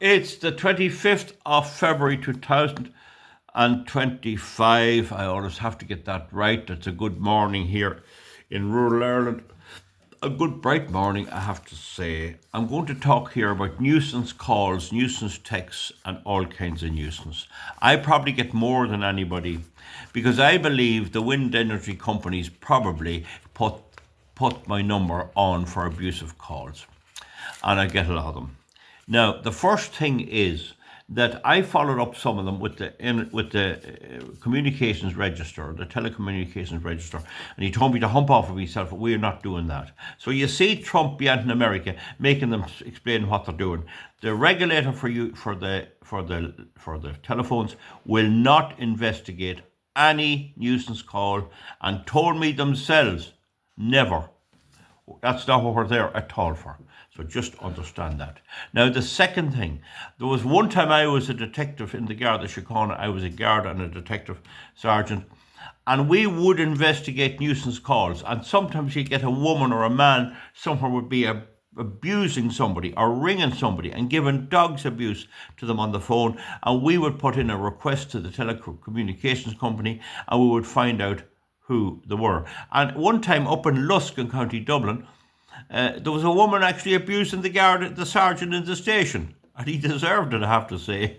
It's the 25th of February 2025. I always have to get that right. It's a good morning here in rural Ireland. A good bright morning, I have to say. I'm going to talk here about nuisance calls, nuisance texts, and all kinds of nuisance. I probably get more than anybody because I believe the wind energy companies probably put my number on for abusive calls, and I get a lot of them. Now, the first thing is that I followed up some of them with the communications register, the telecommunications register, and he told me to hump off of myself. But we're not doing that. So you see Trump beyond in America making them explain what they're doing. The regulator for the telephones will not investigate any nuisance call, and told me themselves never. That's not what we're there at all for. So just understand that. Now, the second thing, there was one time I was a detective in the Garda Síochána. I was a guard and a detective sergeant, and we would investigate nuisance calls. And sometimes you get a woman or a man somewhere would be abusing somebody or ringing somebody and giving dogs abuse to them on the phone, and we would put in a request to the telecommunications company, and we would find out who they were. And one time up in Lusk in County Dublin, there was a woman actually abusing the sergeant in the station, and he deserved it, I have to say.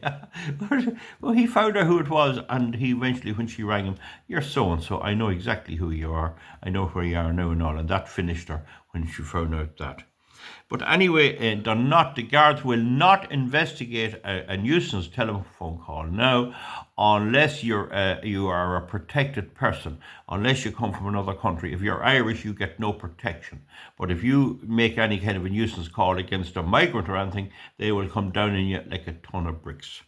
Well, he found out who it was, and he eventually, when she rang him, "You're so and so. I know exactly who you are. I know where you are now and all." And that finished her when she found out that. But anyway, the guards will not investigate a nuisance telephone call now, unless you are a protected person, unless you come from another country. If you're Irish, you get no protection. But if you make any kind of a nuisance call against a migrant or anything, they will come down on you like a ton of bricks.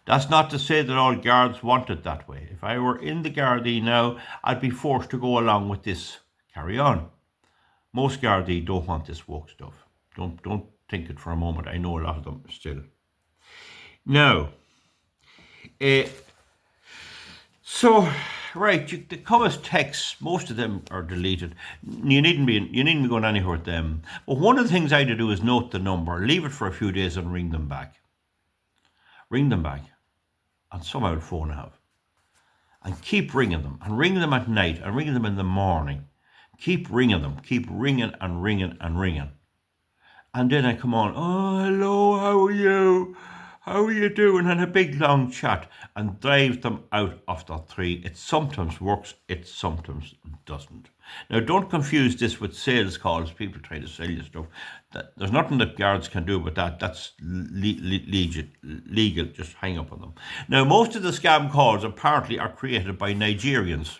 That's not to say that all guards want it that way. If I were in the Gardaí now, I'd be forced to go along with this. Carry on. Most Gardaí don't want this woke stuff. Don't think it for a moment. I know a lot of them still. Now, right, the come as texts, most of them are deleted. You needn't be going anywhere with them. But one of the things I do is note the number, leave it for a few days, and ring them back. Ring them back, and somehow the phone have, and keep ringing them, and ring them at night, and ring them in the morning. Keep ringing them, keep ringing and ringing and ringing. And then I come on, "Oh, hello, how are you? How are you doing?" And a big long chat, and drive them out of the tree. It sometimes works, it sometimes doesn't. Now, don't confuse this with sales calls, people trying to sell you stuff. There's nothing that guards can do with that. That's legal. Just hang up on them. Now, most of the scam calls apparently are created by Nigerians.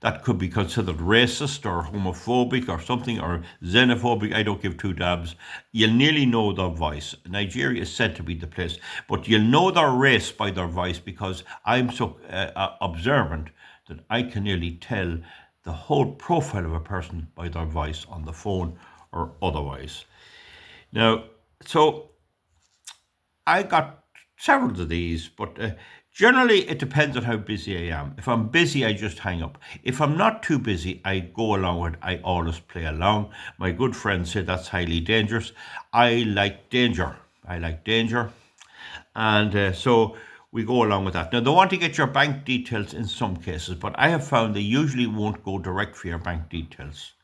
That could be considered racist or homophobic or something, or xenophobic. I don't give two dabs. You'll nearly know their voice. Nigeria is said to be the place, but you'll know their race by their voice, because I'm so observant that I can nearly tell the whole profile of a person by their voice on the phone or otherwise. Now, so I got several of these, but generally, it depends on how busy I am. If I'm busy, I just hang up. If I'm not too busy, I go along with it. I always play along. My good friends say that's highly dangerous. I like danger. And so we go along with that. Now, they want to get your bank details in some cases, but I have found they usually won't go direct for your bank details.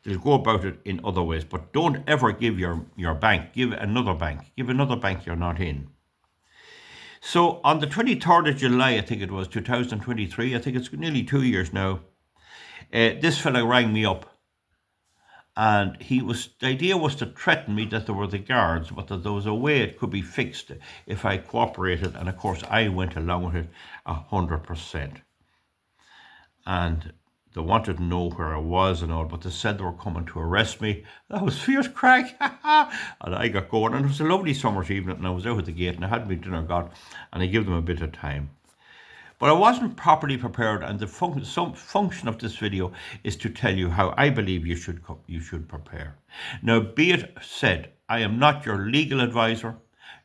They'll go about it in other ways, but don't ever give your bank. Give another bank. Give another bank you're not in. So on the 23rd of July, I think it was 2023, I think it's nearly 2 years now, this fella rang me up, and the idea was to threaten me that there were the guards, but that there was a way it could be fixed if I cooperated. And of course, I went along with it 100%. And they wanted to know where I was and all, but they said they were coming to arrest me. That was fierce crack. And I got going, and it was a lovely summer's evening, and I was out at the gate, and I had my dinner got, and I gave them a bit of time. But I wasn't properly prepared, and the function of this video is to tell you how I believe you should prepare. Now, be it said, I am not your legal advisor.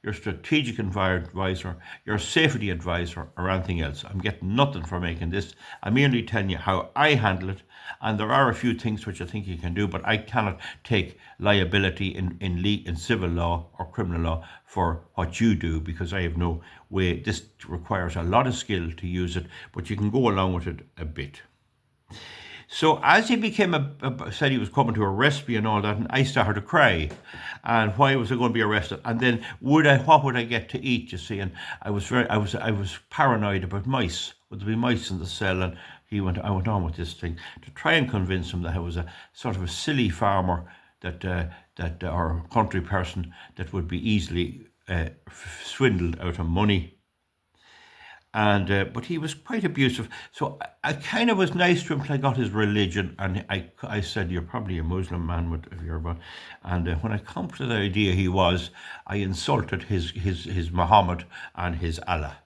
your strategic advisor, your safety advisor, or anything else. I'm getting nothing for making this. I'm merely telling you how I handle it. And there are a few things which I think you can do, but I cannot take liability in civil law or criminal law for what you do, because I have no way. This requires a lot of skill to use it, but you can go along with it a bit. So as he became said he was coming to arrest me and all that, and I started to cry. And why was I going to be arrested? And then what would I get to eat? You see, and I was paranoid about mice. Would there be mice in the cell? And I went on with this thing to try and convince him that I was a sort of a silly farmer or country person that would be easily swindled out of money. And but he was quite abusive. So I kind of was nice to him till I got his religion, and I said, "You're probably a Muslim man, if you're about." And when I come to the idea I insulted his Muhammad and his Allah,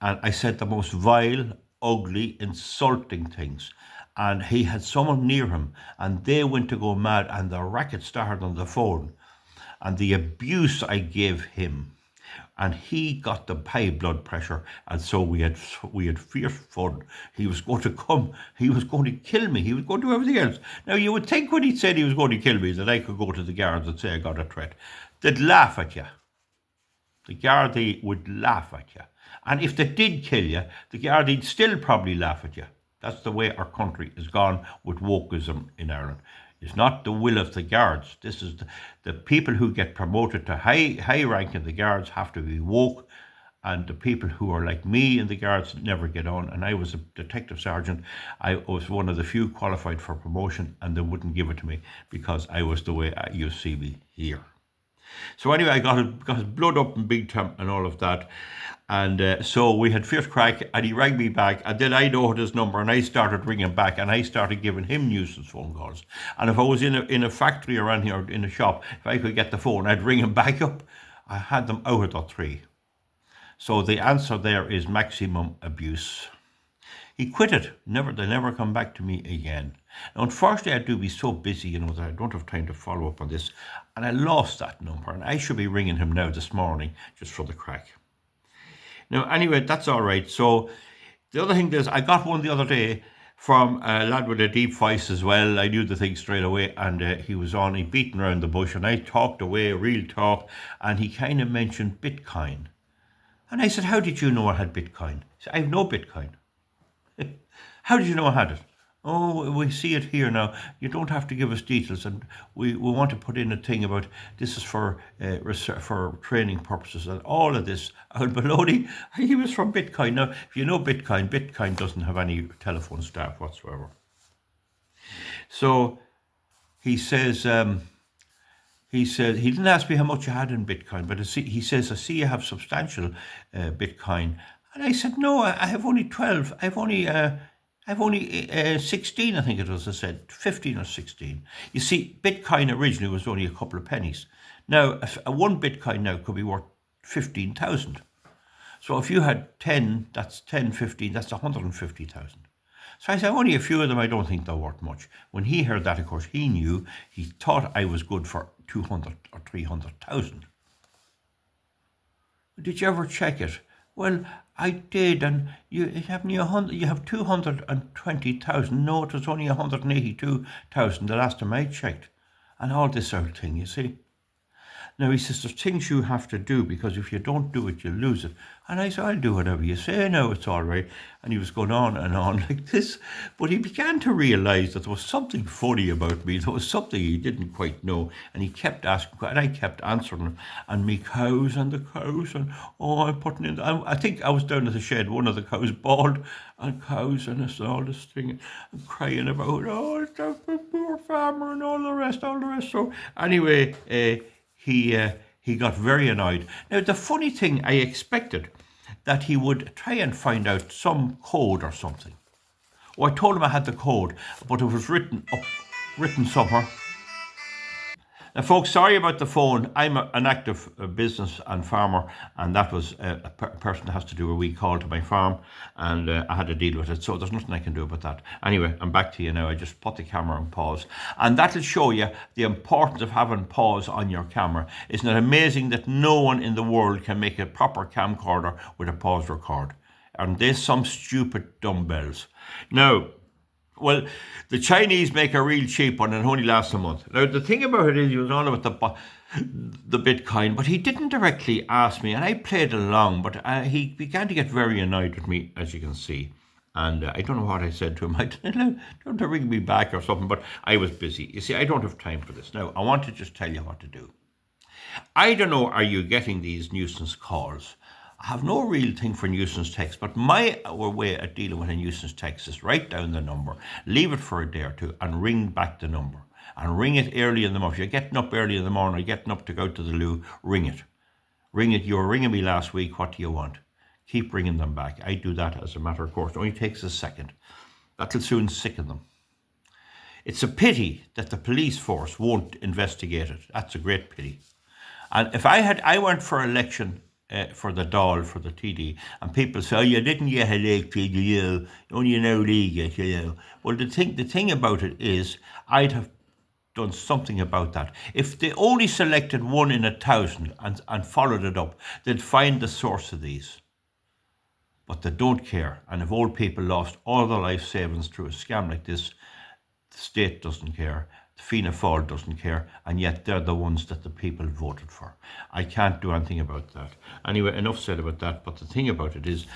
and I said the most vile, ugly, insulting things. And he had someone near him, and they went to go mad, and the racket started on the phone, and the abuse I gave him. And he got the high blood pressure, and so we had fierce fun. He was going to come. He was going to kill me. He was going to do everything else. Now you would think when he said he was going to kill me that I could go to the guards and say I got a threat. They'd laugh at you. The Gardaí would laugh at you, and if they did kill you, the Gardaí'd still probably laugh at you. That's the way our country is gone with wokeism in Ireland. It's not the will of the guards. This is the people who get promoted to high rank in the guards have to be woke, and the people who are like me in the guards never get on. And I was a detective sergeant. I was one of the few qualified for promotion, and they wouldn't give it to me because I was the way you see me here. So anyway, I got his blood up in big time and all of that. And so we had fifth crack, and he rang me back, and then I noted his number, and I started ringing back, and I started giving him nuisance phone calls. And if I was in a factory around here, or in a shop, if I could get the phone, I'd ring him back up. I had them out of the three. So the answer there is maximum abuse. He quit it. They never come back to me again. Now, unfortunately, I do be so busy, that I don't have time to follow up on this. And I lost that number, and I should be ringing him now this morning just for the crack. Now, anyway, that's all right. So the other thing is, I got one the other day from a lad with a deep voice as well. I knew the thing straight away, and he beating around the bush, and I talked away, real talk, and he kind of mentioned Bitcoin. And I said, how did you know I had Bitcoin? He said, I have no Bitcoin. How did you know I had it? Oh, we see it here now. You don't have to give us details, and we want to put in a thing about this is for training purposes and all of this. Baloney, he was from Bitcoin. Now, if you know Bitcoin doesn't have any telephone staff whatsoever. So he says, he didn't ask me how much I had in Bitcoin, but he says, I see you have substantial Bitcoin. And I said, no, I have only 12. I've only 16, I think it was, I said, 15 or 16. You see, Bitcoin originally was only a couple of pennies. Now, one Bitcoin now could be worth 15,000. So if you had 10, that's 10, 15, that's 150,000. So I said, only a few of them, I don't think they're worth much. When he heard that, of course, he thought I was good for 200 or 300,000. Did you ever check it? Well, I did, and you have 220,000. No, it was only 182,000 the last time I checked. And all this sort of thing, you see. Now, he says, there's things you have to do, because if you don't do it, you'll lose it. And I said, I'll do whatever you say. No, it's all right. And he was going on and on like this. But he began to realise that there was something funny about me. There was something he didn't quite know. And he kept asking, and I kept answering him. And me cows and the cows, and I'm putting in. I think I was down at the shed. One of the cows bawled, and cows, and it's all this thing, and crying about, it's a poor farmer, and all the rest. So anyway, he got very annoyed. Now, the funny thing, I expected that he would try and find out some code or something. Well, I told him I had the code, but it was written somewhere. Now, folks, sorry about the phone. I'm an active business and farmer, and that was a person that has to do a wee call to my farm, and I had to deal with it. So there's nothing I can do about that. Anyway, I'm back to you now. I just put the camera on pause, and that'll show you the importance of having pause on your camera. Isn't it amazing that no one in the world can make a proper camcorder with a pause record? And there's some stupid dumbbells. Now, well, the Chinese make a real cheap one and it only lasts a month. Now, the thing about it is, he was on about the Bitcoin, but he didn't directly ask me, and I played along, but he began to get very annoyed with me, as you can see. And I don't know what I said to him. I don't know to ring me back or something, but I was busy. You see, I don't have time for this. Now, I want to just tell you what to do. I don't know, are you getting these nuisance calls? I have no real thing for nuisance text, but my way of dealing with a nuisance text is write down the number, leave it for a day or two, and ring back the number. And ring it early in the morning. If you're getting up early in the morning or getting up to go to the loo, ring it. Ring it. You were ringing me last week. What do you want? Keep ringing them back. I do that as a matter of course. It only takes a second. That'll soon sicken them. It's a pity that the police force won't investigate it. That's a great pity. And if I went for election for the Dáil, for the TD, and people say, oh, you didn't get elected, you only now league it. Well, the thing about it is, I'd have done something about that. If they only selected 1 in 1,000 and followed it up, they'd find the source of these. But they don't care. And if old people lost all their life savings through a scam like this, the state doesn't care. Fianna Fáil doesn't care, and yet they're the ones that the people voted for. I can't do anything about that. Anyway, enough said about that, but the thing about it is,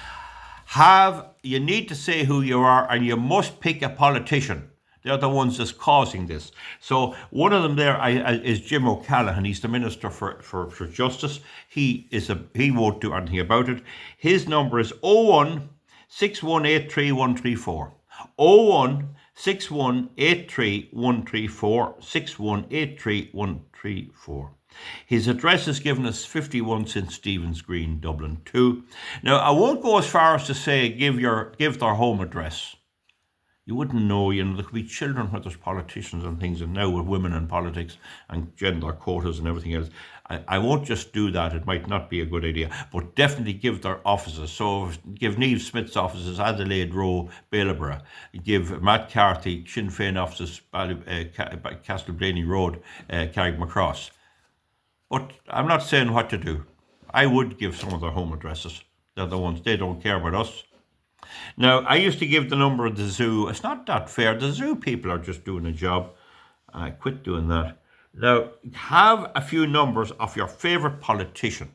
you need to say who you are, and you must pick a politician. They're the ones that's causing this. So one of them there is Jim O'Callaghan. He's the Minister for Justice. He won't do anything about it. His number is 01 6183 134. 01 6183 134 6183 134. His address is given as 51 St Stephen's Green, Dublin 2. Now, I won't go as far as to say give their home address. You wouldn't know, there could be children where there's politicians and things, and now with women in politics and gender quotas and everything else. I won't just do that. It might not be a good idea, but definitely give their offices. So give Niamh Smith's offices, Adelaide Row, Bailborough. Give Matt Carthy, Sinn Féin offices, Castleblaney Road, Carrickmacross. But I'm not saying what to do. I would give some of their home addresses. They're the ones, they don't care about us. Now, I used to give the number of the zoo. It's not that fair. The zoo people are just doing a job. I quit doing that. Now, have a few numbers of your favourite politician,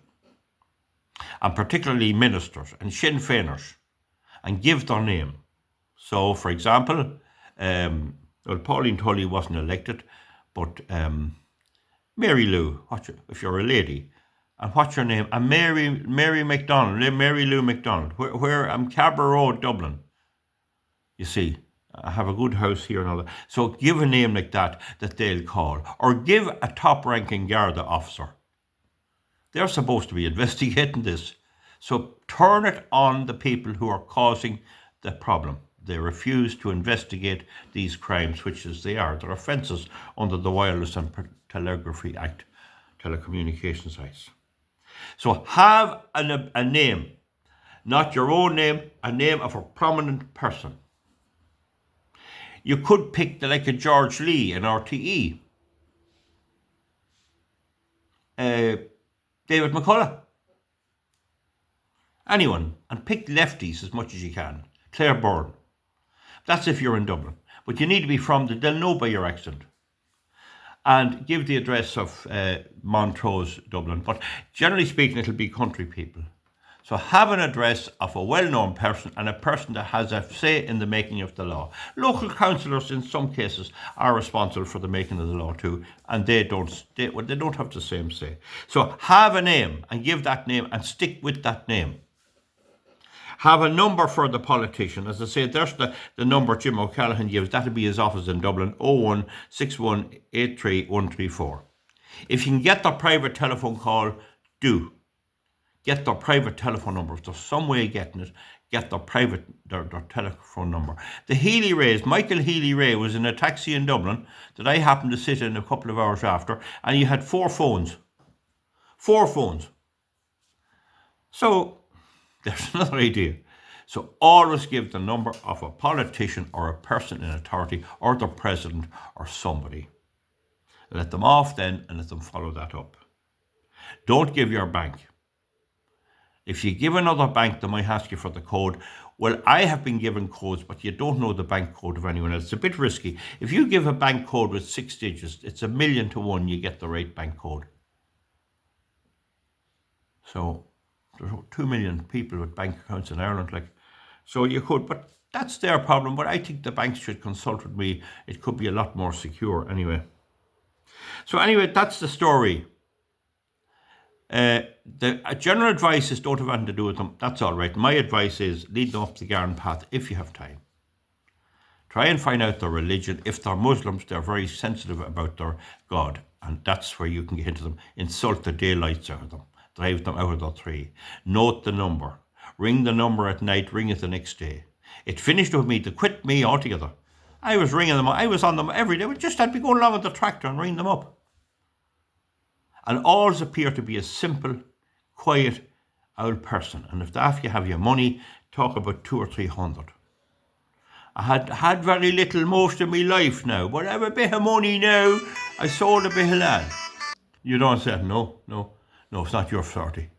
and particularly ministers and Sinn Féiners, and give their name. So, for example, Pauline Tully wasn't elected, but Mary Lou, if you're a lady, and what's your name? And Mary MacDonald, Mary Lou MacDonald, where I'm Cabra Road, Dublin. You see, I have a good house here and all that. So give a name like that they'll call. Or give a top-ranking Garda officer. They're supposed to be investigating this. So turn it on the people who are causing the problem. They refuse to investigate these crimes, which as they are. They're offences under the Wireless and Telegraphy Act, Telecommunications Act. So have a name, not your own name, a name of a prominent person. You could pick like a George Lee in RTE, David McCullough, anyone, and pick lefties as much as you can. Claire Byrne. That's if you're in Dublin. But you need to be they'll know by your accent. And give the address of Montrose, Dublin. But generally speaking, it'll be country people. So have an address of a well-known person and a person that has a say in the making of the law. Local councillors, in some cases, are responsible for the making of the law too, and they don't have the same say. So have a name and give that name and stick with that name. Have a number for the politician. As I say, there's the number Jim O'Callaghan gives. That'll be his office in Dublin, 01 6183 134. If you can get the private telephone call, do. get their private telephone number. If there's some way of getting it, get their telephone number. The Healy Rays, Michael Healy Ray was in a taxi in Dublin that I happened to sit in a couple of hours after, and he had 4 phones. 4 phones. So there's another idea. So always give the number of a politician or a person in authority or the president or somebody. Let them off then and let them follow that up. Don't give your bank. If you give another bank, they might ask you for the code. Well, I have been given codes, but you don't know the bank code of anyone else. It's a bit risky. If you give a bank code with 6 digits, it's 1,000,000 to 1 you get the right bank code. So there's 2 million people with bank accounts in Ireland, so you could, but that's their problem. But I think the banks should consult with me. It could be a lot more secure anyway. So anyway, that's the story. The general advice is don't have anything to do with them. That's all right. My advice is lead them up the garden path if you have time. Try and find out their religion. If they're Muslims, they're very sensitive about their God, and that's where you can get into them. Insult the daylights out of them. Drive them out of their tree. Note the number. Ring the number at night. Ring it the next day. It finished with me to quit me altogether. I was ringing them. I was on them every day. I'd be going along with the tractor and ring them up. And always appear to be a simple, quiet, old person. And if after you have your money, talk about 200 or 300. I had very little most of my life now, but I have a bit of money now. I sold a bit of land. You don't say, no, it's not your 30.